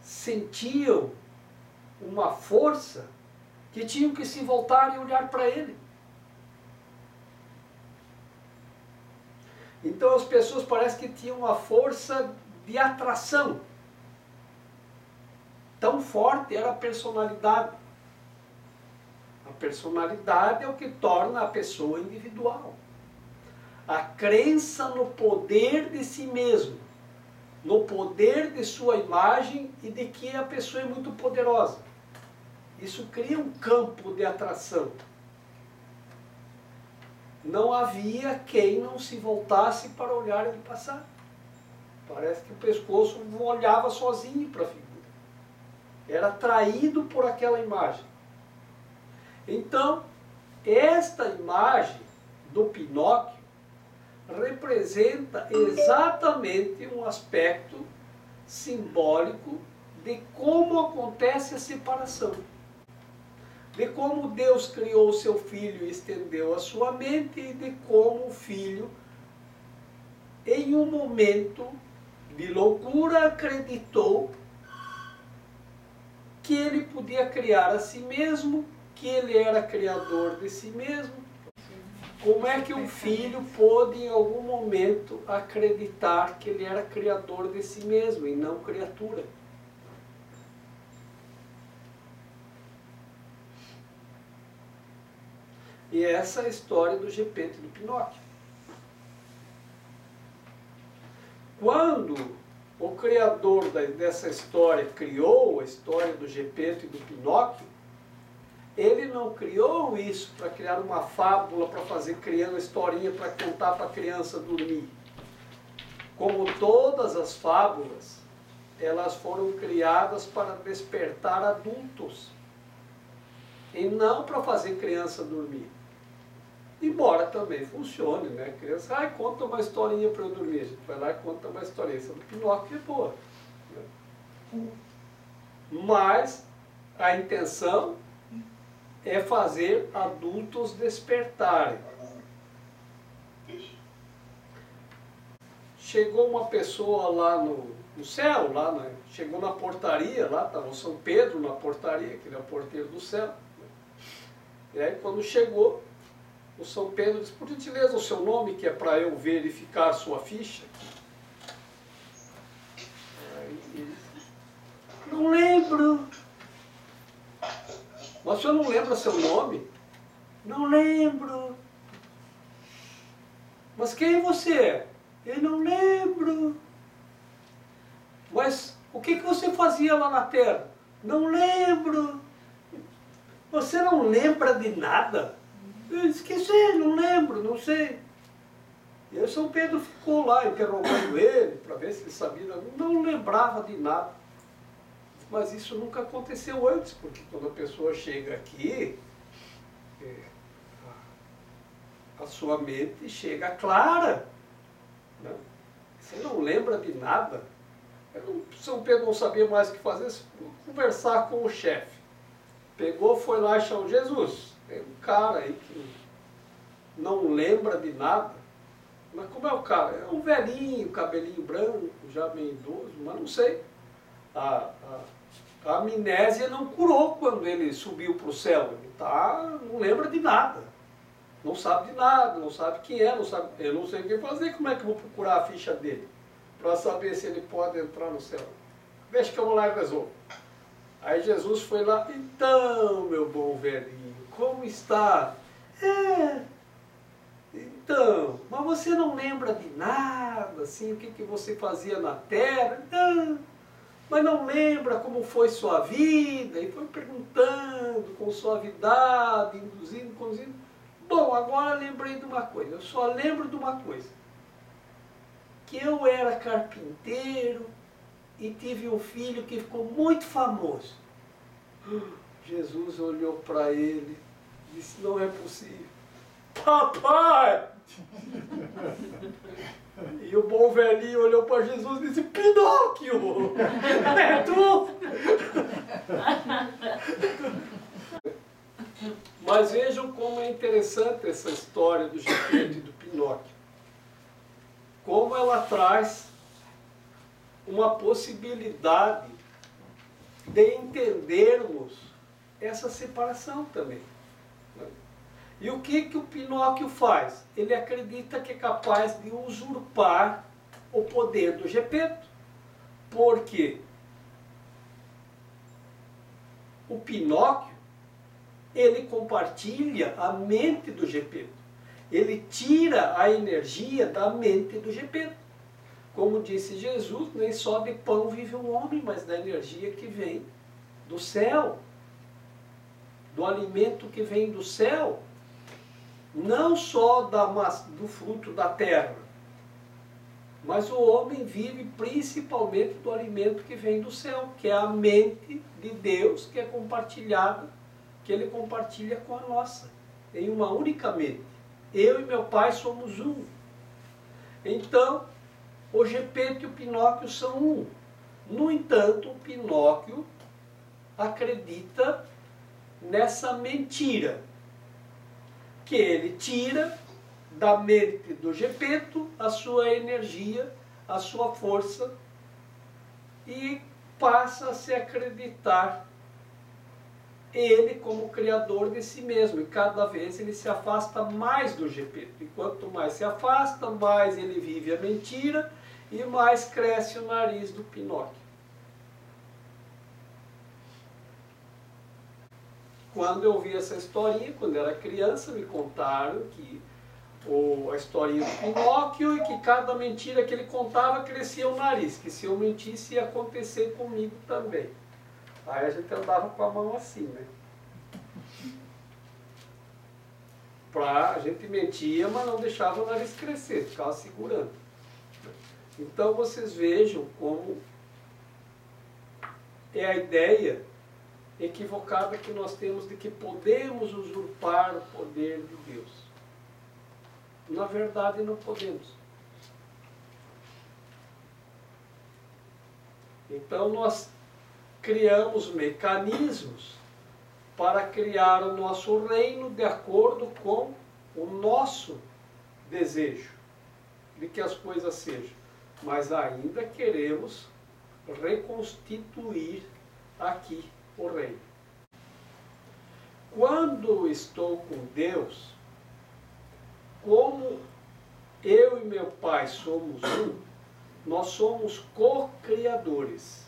sentiam uma força que tinham que se voltar e olhar para ele. Então as pessoas parecem que tinham uma força de atração. Tão forte era a personalidade. A personalidade é o que torna a pessoa individual. A crença no poder de si mesmo, no poder de sua imagem e de que a pessoa é muito poderosa. Isso cria um campo de atração. Não havia quem não se voltasse para olhar ele passar. Parece que o pescoço olhava sozinho para a figura. Era atraído por aquela imagem. Então, esta imagem do Pinóquio representa exatamente um aspecto simbólico de como acontece a separação. De como Deus criou o seu filho e estendeu a sua mente, e de como o filho, em um momento de loucura, acreditou que ele podia criar a si mesmo, que ele era criador de si mesmo. Como é que um filho pôde, em algum momento, acreditar que ele era criador de si mesmo e não criatura? E essa é a história do Gepeto e do Pinóquio. Quando o criador dessa história criou a história do Gepeto e do Pinóquio, ele não criou isso para criar uma fábula, para fazer criando uma historinha para contar para a criança dormir. Como todas as fábulas, elas foram criadas para despertar adultos e não para fazer criança dormir. Embora também funcione, né? A criança, conta uma historinha para eu dormir. A gente vai lá e conta uma historinha. Essa do Pinóquio é boa. Né? Mas a intenção é fazer adultos despertarem. Chegou uma pessoa lá no céu, chegou na portaria, lá estava o São Pedro na portaria, que ele é o porteiro do céu. Né? E aí quando chegou, o São Pedro disse, por gentileza, o seu nome, que é para eu verificar sua ficha. Aí ele disse, não lembro. Mas o senhor não lembra seu nome? Não lembro. Mas quem você é? Eu não lembro. Mas o que você fazia lá na Terra? Não lembro. Você não lembra de nada? Eu esqueci, não lembro, não sei. E aí São Pedro ficou lá interrogando ele para ver se ele sabia. Não lembrava de nada. Mas isso nunca aconteceu antes, porque quando a pessoa chega aqui, a sua mente chega clara. Né? Você não lembra de nada. São Pedro não sabia mais o que fazer, conversar com o chefe. Pegou, foi lá e chamou Jesus. Tem um cara aí que não lembra de nada. Mas como é o cara? É um velhinho, cabelinho branco, já bem idoso, mas não sei. A amnésia não curou quando ele subiu para o céu. Ele não lembra de nada. Não sabe de nada, não sabe quem é, não sabe, eu não sei o que fazer, como é que eu vou procurar a ficha dele? Para saber se ele pode entrar no céu. Deixa que eu vou lá e resolvo. Aí Jesus foi lá, então, meu bom velhinho, como está? Então, mas você não lembra de nada, assim, o que você fazia na terra? Não, mas não lembra como foi sua vida? E foi perguntando com suavidade, induzindo, conduzindo. Bom, agora lembrei de uma coisa, eu só lembro de uma coisa. Que eu era carpinteiro e tive um filho que ficou muito famoso. Jesus olhou para ele e disse, não é possível. Papai, E o bom velhinho olhou para Jesus e disse, Pinóquio, é tu? Mas vejam como é interessante essa história do Gepeto e do Pinóquio. Como ela traz uma possibilidade de entendermos essa separação também. E o que o Pinóquio faz? Ele acredita que é capaz de usurpar o poder do Gepeto. Por quê? O Pinóquio, ele compartilha a mente do Gepeto. Ele tira a energia da mente do Gepeto. Como disse Jesus, nem só de pão vive o homem, mas da energia que vem do céu. Do alimento que vem do céu. Não só do fruto da terra, mas o homem vive principalmente do alimento que vem do céu, que é a mente de Deus, que é compartilhada, que Ele compartilha com a nossa, em uma única mente. Eu e meu Pai somos um. Então, o Gepeto e o Pinóquio são um. No entanto, o Pinóquio acredita nessa mentira, que ele tira da mente do Gepeto a sua energia, a sua força, e passa a se acreditar ele como criador de si mesmo. E cada vez ele se afasta mais do Gepeto. E quanto mais se afasta, mais ele vive a mentira e mais cresce o nariz do Pinóquio. Quando eu vi essa historinha, quando eu era criança, me contaram que a historinha do Pinóquio e que cada mentira que ele contava crescia o nariz, que se eu mentisse ia acontecer comigo também. Aí a gente andava com a mão assim, né? A gente mentia, mas não deixava o nariz crescer, ficava segurando. Então vocês vejam como é a ideia equivocada que nós temos de que podemos usurpar o poder de Deus. Na verdade, não podemos. Então, nós criamos mecanismos para criar o nosso reino de acordo com o nosso desejo de que as coisas sejam. Mas ainda queremos reconstituir aqui o reino. Quando estou com Deus, como eu e meu Pai somos um, nós somos co-criadores.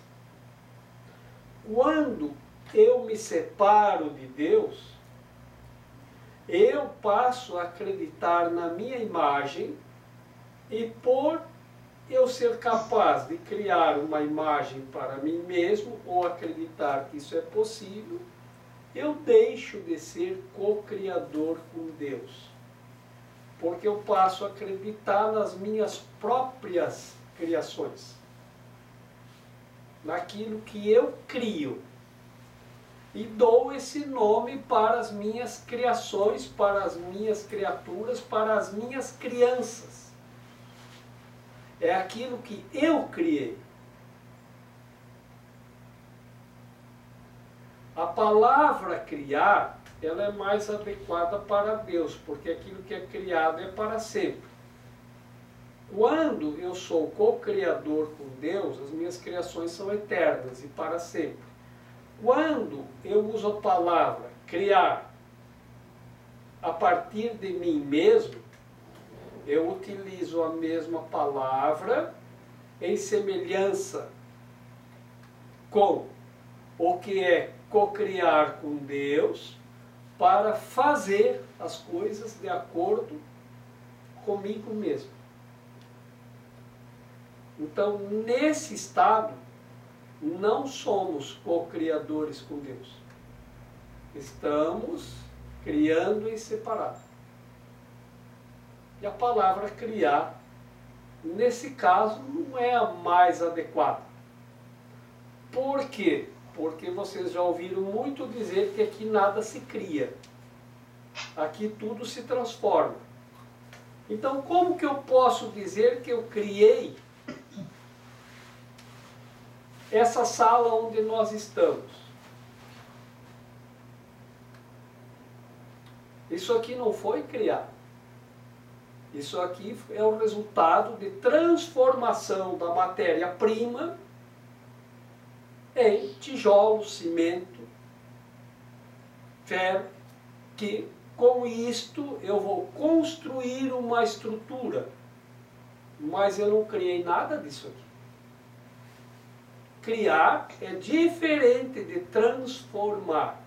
Quando eu me separo de Deus, eu passo a acreditar na minha imagem e por eu ser capaz de criar uma imagem para mim mesmo ou acreditar que isso é possível, eu deixo de ser co-criador com Deus. Porque eu passo a acreditar nas minhas próprias criações. Naquilo que eu crio. E dou esse nome para as minhas criações, para as minhas criaturas, para as minhas crianças. É aquilo que eu criei. A palavra criar, ela é mais adequada para Deus, porque aquilo que é criado é para sempre. Quando eu sou co-criador com Deus, as minhas criações são eternas e para sempre. Quando eu uso a palavra criar a partir de mim mesmo, eu utilizo a mesma palavra em semelhança com o que é co-criar com Deus para fazer as coisas de acordo comigo mesmo. Então, nesse estado, não somos co-criadores com Deus. Estamos criando em separado. E a palavra criar, nesse caso, não é a mais adequada. Por quê? Porque vocês já ouviram muito dizer que aqui nada se cria. Aqui tudo se transforma. Então, como que eu posso dizer que eu criei essa sala onde nós estamos? Isso aqui não foi criado. Isso aqui é o resultado de transformação da matéria-prima em tijolo, cimento, ferro, que com isto eu vou construir uma estrutura. Mas eu não criei nada disso aqui. Criar é diferente de transformar.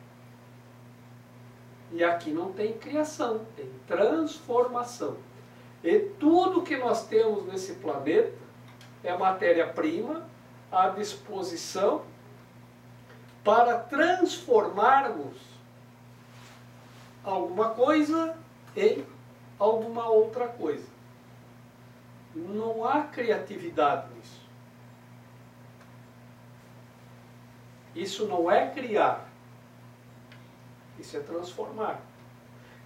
E aqui não tem criação, tem transformação. E tudo que nós temos nesse planeta é matéria-prima à disposição para transformarmos alguma coisa em alguma outra coisa. Não há criatividade nisso. Isso não é criar. Isso é transformar.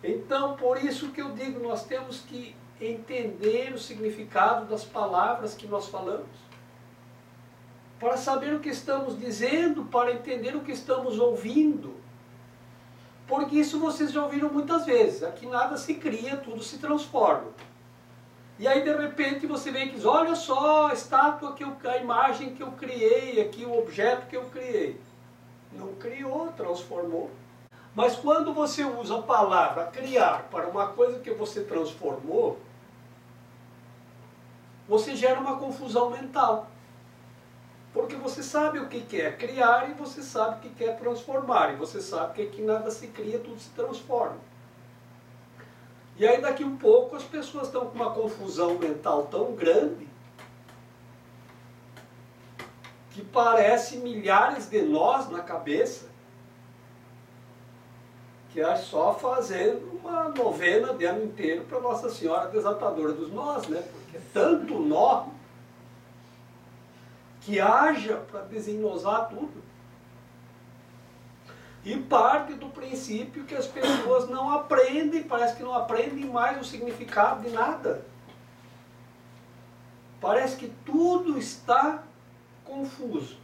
Então, por isso que eu digo, nós temos que entender o significado das palavras que nós falamos. Para saber o que estamos dizendo, para entender o que estamos ouvindo. Porque isso vocês já ouviram muitas vezes. Aqui nada se cria, tudo se transforma. E aí, de repente, você vem e diz, olha só a estátua, a imagem que eu criei, aqui o objeto que eu criei. Não criou, transformou. Mas quando você usa a palavra criar para uma coisa que você transformou, você gera uma confusão mental. Porque você sabe o que é criar e você sabe o que é transformar. E você sabe que aqui nada se cria, tudo se transforma. E aí daqui um pouco as pessoas estão com uma confusão mental tão grande que parece milhares de nós na cabeça, que é só fazendo uma novena de ano inteiro para Nossa Senhora Desatadora dos Nós, né? Porque é tanto nó que haja para desenosar tudo. E parte do princípio que as pessoas não aprendem, parece que não aprendem mais o significado de nada. Parece que tudo está confuso.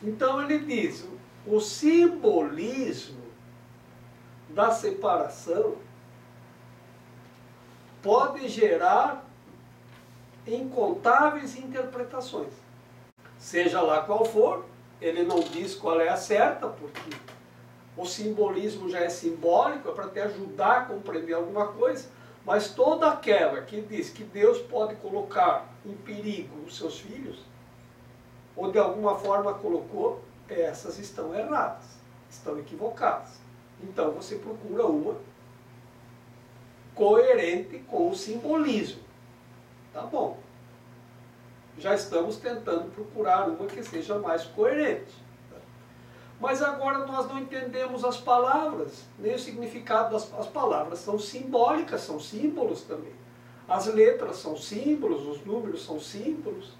Então ele diz, o simbolismo da separação pode gerar incontáveis interpretações. Seja lá qual for, ele não diz qual é a certa, porque o simbolismo já é simbólico, é para te ajudar a compreender alguma coisa, mas toda aquela que diz que Deus pode colocar em perigo os seus filhos, ou de alguma forma colocou, essas estão erradas, estão equivocadas. Então você procura uma coerente com o simbolismo. Tá bom. Já estamos tentando procurar uma que seja mais coerente. Mas agora nós não entendemos as palavras, nem o significado das palavras. São simbólicas, são símbolos também. As letras são símbolos, os números são símbolos.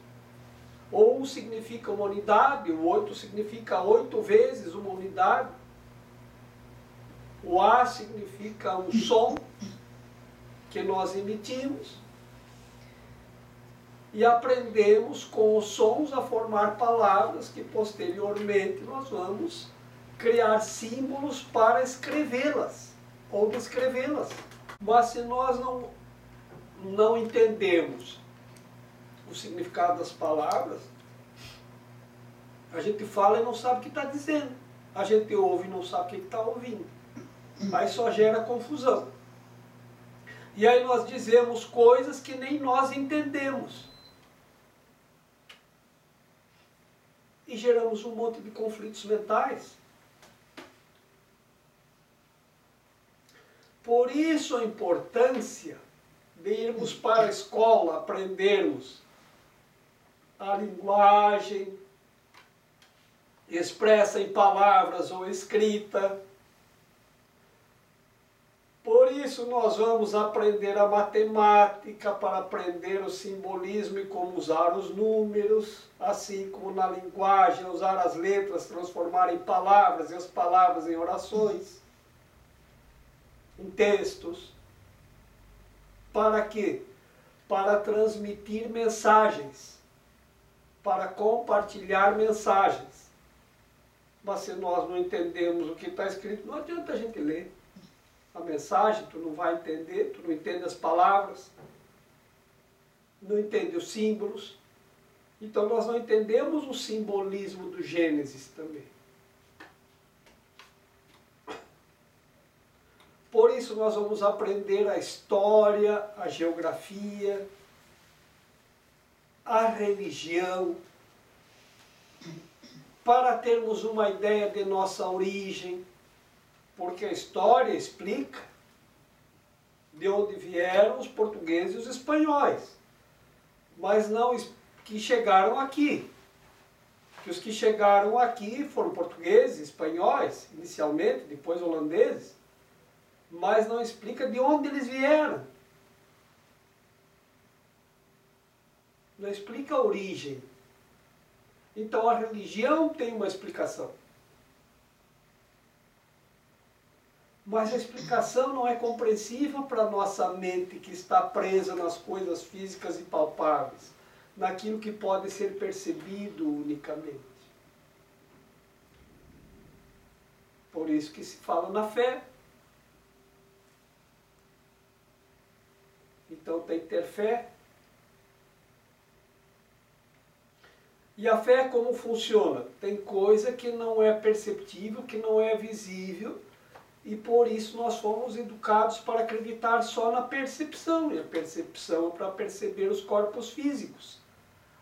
Ou um significa uma unidade, o 8 significa 8 vezes uma unidade. O A significa um som que nós emitimos. E aprendemos com os sons a formar palavras que posteriormente nós vamos criar símbolos para escrevê-las ou descrevê-las. Mas se nós não entendemos o significado das palavras, a gente fala e não sabe o que está dizendo. A gente ouve e não sabe o que está ouvindo. Aí só gera confusão. E aí nós dizemos coisas que nem nós entendemos. E geramos um monte de conflitos mentais. Por isso a importância de irmos para a escola, aprendermos a linguagem expressa em palavras ou escrita. Por isso nós vamos aprender a matemática para aprender o simbolismo e como usar os números, assim como na linguagem usar as letras, transformar em palavras e as palavras em orações, em textos. Para quê? Para transmitir mensagens, para compartilhar mensagens. Mas se nós não entendemos o que está escrito, não adianta a gente ler a mensagem, tu não vai entender, tu não entende as palavras, não entende os símbolos. Então nós não entendemos o simbolismo do Gênesis também. Por isso nós vamos aprender a história, a geografia, a religião, para termos uma ideia de nossa origem, porque a história explica de onde vieram os portugueses e os espanhóis, mas não que chegaram aqui. Que os que chegaram aqui foram portugueses, espanhóis, inicialmente, depois holandeses, mas não explica de onde eles vieram. Não explica a origem. Então a religião tem uma explicação. Mas a explicação não é compreensível para a nossa mente que está presa nas coisas físicas e palpáveis, naquilo que pode ser percebido unicamente. Por isso que se fala na fé. Então tem que ter fé. E a fé como funciona? Tem coisa que não é perceptível, que não é visível, e por isso nós fomos educados para acreditar só na percepção. E a percepção é para perceber os corpos físicos.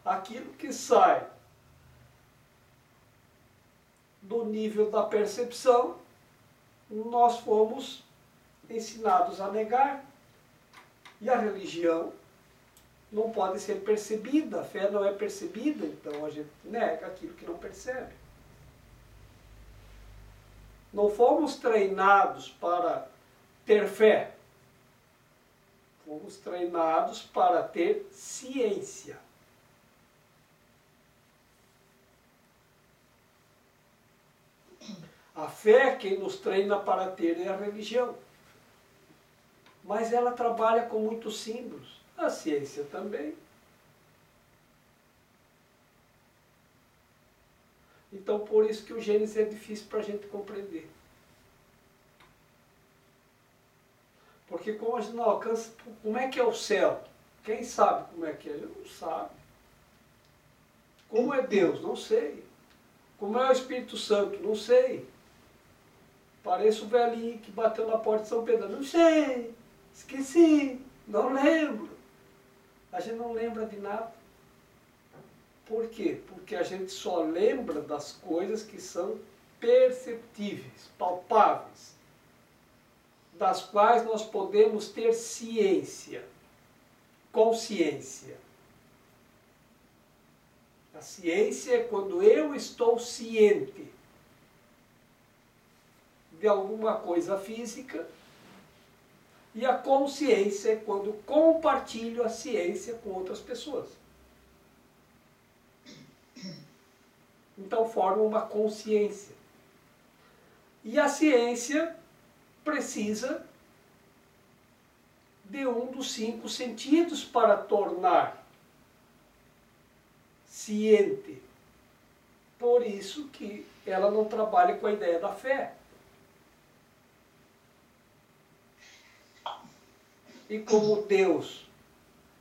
Aquilo que sai do nível da percepção, nós fomos ensinados a negar. E a religião não pode ser percebida, a fé não é percebida, então a gente nega aquilo que não percebe. Não fomos treinados para ter fé, fomos treinados para ter ciência. A fé, quem nos treina para ter é a religião. Mas ela trabalha com muitos símbolos. A ciência também. Então, por isso que o Gênesis é difícil para a gente compreender. Porque como a gente não alcança, como é que é o céu? Quem sabe como é que é? A gente não sabe. Como é Deus? Não sei. Como é o Espírito Santo? Não sei. Pareço o velhinho que bateu na porta de São Pedro. Não sei. Esqueci. Não lembro. A gente não lembra de nada. Por quê? Porque a gente só lembra das coisas que são perceptíveis, palpáveis, das quais nós podemos ter ciência, consciência. A ciência é quando eu estou ciente de alguma coisa física, e a consciência é quando compartilho a ciência com outras pessoas. Então forma uma consciência. E a ciência precisa de um dos 5 sentidos para tornar ciente. Por isso que ela não trabalha com a ideia da fé. E como Deus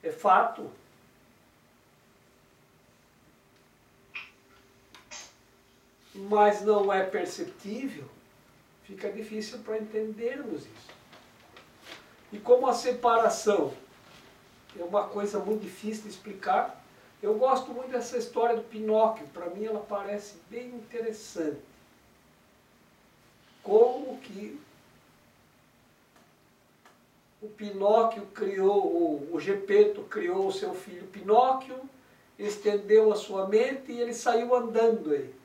é fato, mas não é perceptível, fica difícil para entendermos isso. E como a separação é uma coisa muito difícil de explicar, eu gosto muito dessa história do Pinóquio. Para mim ela parece bem interessante. Como que o Pinóquio criou, o Gepeto criou o seu filho Pinóquio, estendeu a sua mente e ele saiu andando aí,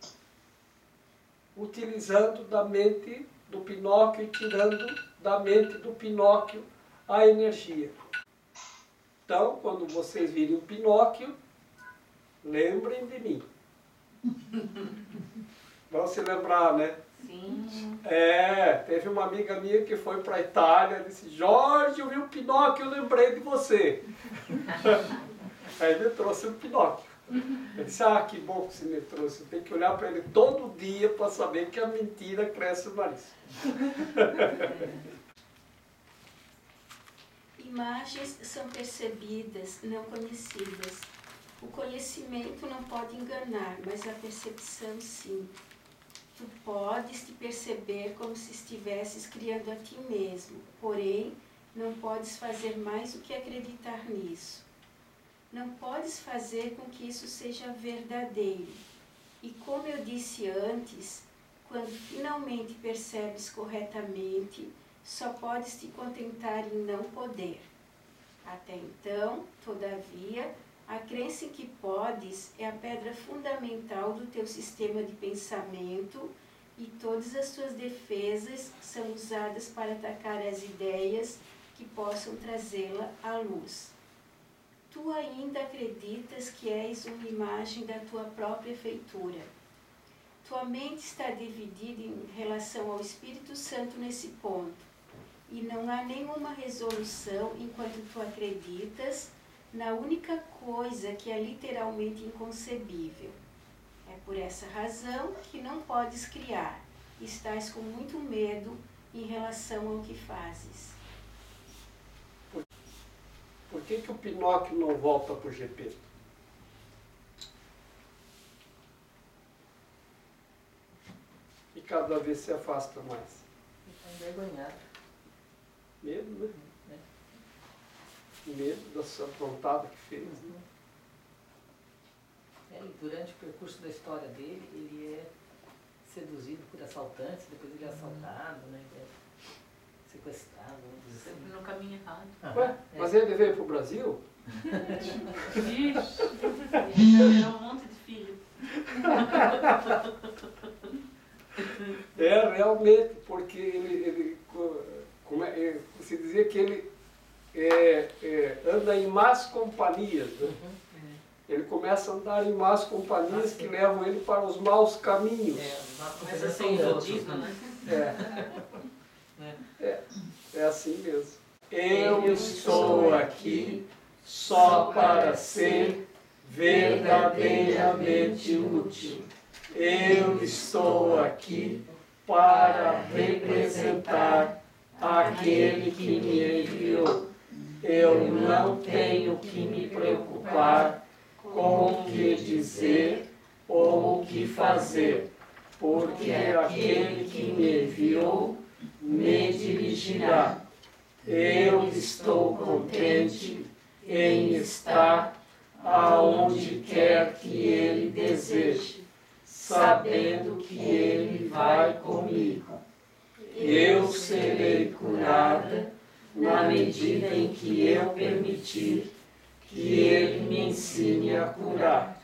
utilizando da mente do Pinóquio e tirando da mente do Pinóquio a energia. Então, quando vocês virem o Pinóquio, lembrem de mim. Vão se lembrar, né?
Sim.
diferente.
Teve uma amiga minha que foi para a Itália e disse, Jorge, eu vi o Pinóquio, eu lembrei de você. Aí me trouxe o Pinóquio. Eu disse, que bom que você me trouxe, eu tenho que olhar para ele todo dia para saber que a mentira cresce no nariz.
Imagens são percebidas, não conhecidas. O conhecimento não pode enganar, mas a percepção sim. Tu podes te perceber como se estivesses criando a ti mesmo, porém, não podes fazer mais do que acreditar nisso. Não podes fazer com que isso seja verdadeiro. E como eu disse antes, quando finalmente percebes corretamente, só podes te contentar em não poder. Até então, todavia, a crença em que podes é a pedra fundamental do teu sistema de pensamento e todas as tuas defesas são usadas para atacar as ideias que possam trazê-la à luz. Tu ainda acreditas que és uma imagem da tua própria feitura. Tua mente está dividida em relação ao Espírito Santo nesse ponto, e não há nenhuma resolução enquanto tu acreditas na única coisa que é literalmente inconcebível. É por essa razão que não podes criar, estás com muito medo em relação ao que fazes.
Por que o Pinóquio não volta para o GP? E cada vez se afasta mais.
Está envergonhado.
Medo, né? Medo da sua aprontada que fez. Né?
E durante o percurso da história dele, ele é seduzido por assaltantes, depois ele é assaltado, né? Ele é sequestrado, vamos dizer assim.
Sempre no caminho errado.
Ué, mas ele veio para o Brasil?
Ixi, ele gerou um monte de filho.
Realmente, porque ele se dizia que ele anda em más companhias. Né? Ele começa a andar em más companhias que levam ele para os maus caminhos.
Começa a ser iludido, né?
É assim mesmo. Eu estou aqui só para ser verdadeiramente útil. Eu estou aqui para representar aquele que me enviou. Eu não tenho que me preocupar com o que dizer ou o que fazer, porque aquele que me enviou me dirigirá. Eu estou contente em estar aonde quer que ele deseje, sabendo que ele vai comigo. Eu serei curada na medida em que eu permitir que ele me ensine a curar.